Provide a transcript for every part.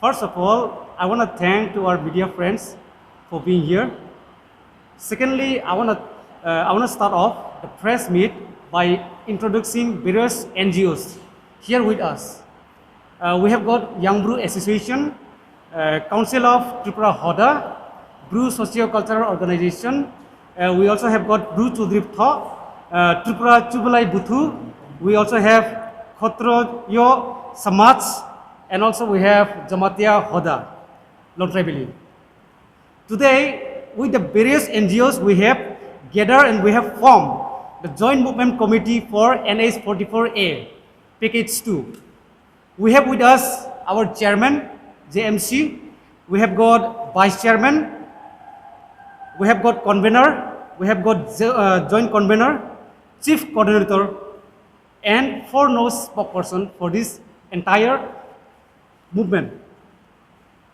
First of all, I want to thank to our media friends for being here. Secondly, I want to start off the press meet by introducing various NGOs here with us. We have got Young Brew Association, Council of Tripura Hoda, Brew Socio-Cultural Organization. We also have got Brew Chudrip Tho, Tripura Chubalai Buthu. We also have Khotro Yo Samaj, and also we have Jamatia Hoda, Lontrabili. Today, with the various NGOs, we have gathered and we have formed the Joint Movement Committee for NH44A, Package 2. We have with us our chairman, JMC. We have got vice chairman. We have got convener. We have got joint convener, chief coordinator, and foremost spokesperson for this entire movement.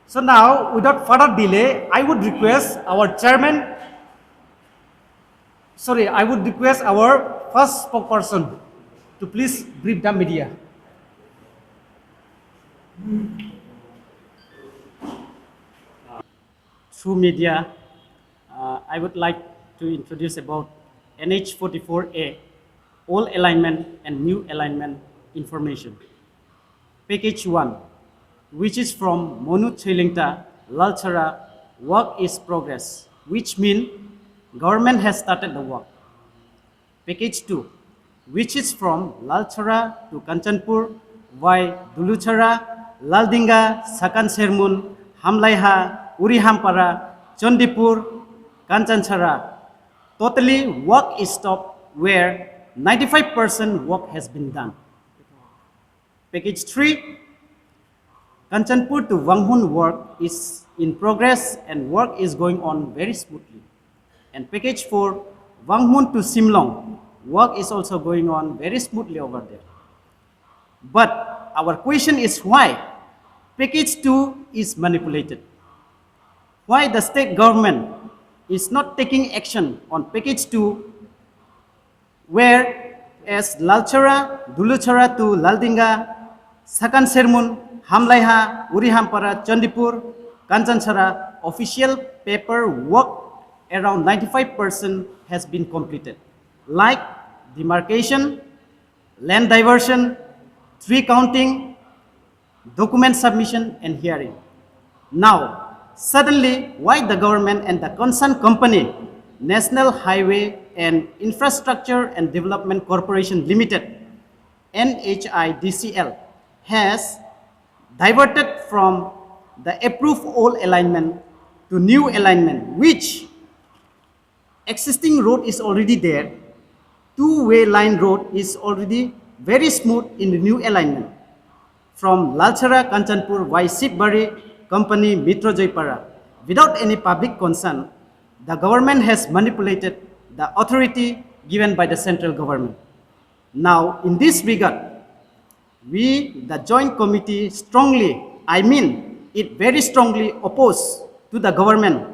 So now, without further delay, I would request our first spokesperson to please brief the media. Through media, I would like to introduce about NH44A, all alignment and new alignment information. Package 1, which is from Monu Chilingta, Lalchara, work is progress, which means government has started the work. Package 2, which is from Lalchara to Kanchanpur, by Duluchara, Laldinga, Sakan Sermun, Hamlaiha, Urihampara, Chandipur, Kanchanchara. Totally work is stopped where 95% work has been done. Package 3, Kanchanpur to Wanghun work is in progress and work is going on very smoothly. And package 4, Wanghun to Simlong, work is also going on very smoothly over there. But our question is why package 2 is manipulated? Why the state government is not taking action on package 2, whereas Lalchara, Duluchara to Laldinga, Sakan Sermun, Hamlaiha, Urihampara, Chandipur, Kanchanchara, official paper work around 95% has been completed, like demarcation, land diversion, tree counting, document submission, and hearing. Now, suddenly, why the government and the concerned company, National Highway and Infrastructure and Development Corporation Limited, NHIDCL, has diverted from the approved old alignment to new alignment, which existing road is already there, two-way line road is already very smooth in the new alignment. From Lalchara, Kanchanpur, by Sipbari Company, Metro Jaipara, without any public concern, the government has manipulated the authority given by the central government. Now, in this regard, we, the joint committee, very strongly oppose to the government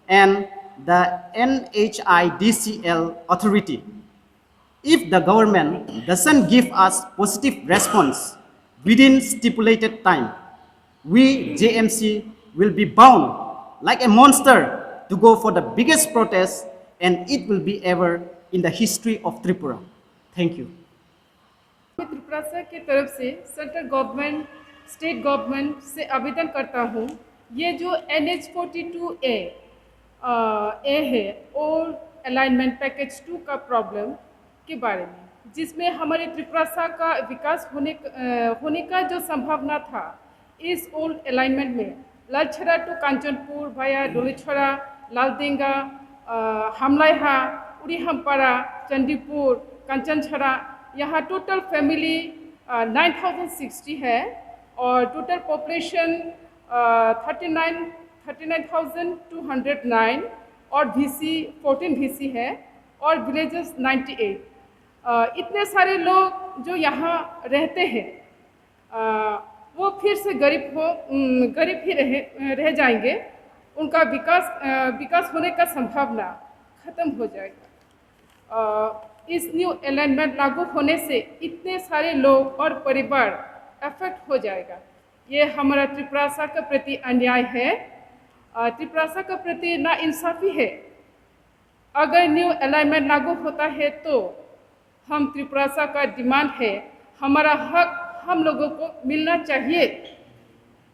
and the NHIDCL authority. If the government doesn't give us positive response within stipulated time, we, JMC, will be bound like a monster to go for the biggest protest, and it will be ever in the history of Tripura. Thank you. मैं त्रिपुरा की तरफ से central government, state government से आवेदन करता हूँ, ये जो NH42A है और अलाइनमेंट पैकेज 2 का प्रॉब्लम के बारे में, जिसमें हमारे त्रिपुरा का विकास होने का जो संभावना था इस ओल्ड अलाइनमेंट में, लालछरा टू कांचनपुर वाया डोलीछरा, लालदेंगा, हमलाइहा, उरीहमपारा, चंडीपुर, कंचनछरा, यहाँ टोटल फैमिली 9060 है और टोटल पॉपुलेशन 39,209 और VC 14 VC है और विलेजेस 98। इतने सारे लोग जो यहाँ रहते हैं वो फिर से गरीब ही रह जाएंगे, उनका विकास होने का संभावना खत्म हो जाएगा। इस न्यू अलाइनमेंट लागू होने से इतने सारे लोग और परिवार अफेक्ट हो जाएगा। ये हमारा त्रिपुरासा के प्रति अन्याय है, त्रिपुरासा के प्रति नाइंसाफ़ी है। अगर न्यू अलाइनमेंट लागू होता है तो हम त्रिपुरासा का डिमांड है, हमारा हक हम लोगों को मिलना चाहिए,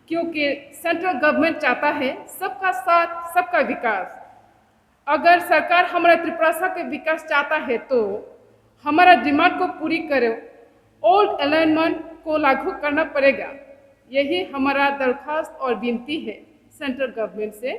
क्योंकि सेंट्रल गवर्नमेंट चाहता है सबका साथ सबका विकास। अगर सरकार हमारा त्रिपुरासा के विकास चाहता है तो हमारा डिमांड को पूरी करो, ओल्ड अलाइनमेंट को लागू करना पड़ेगा। यही हमारा दरख्वास्त और विनती है सेंट्रल गवर्नमेंट से।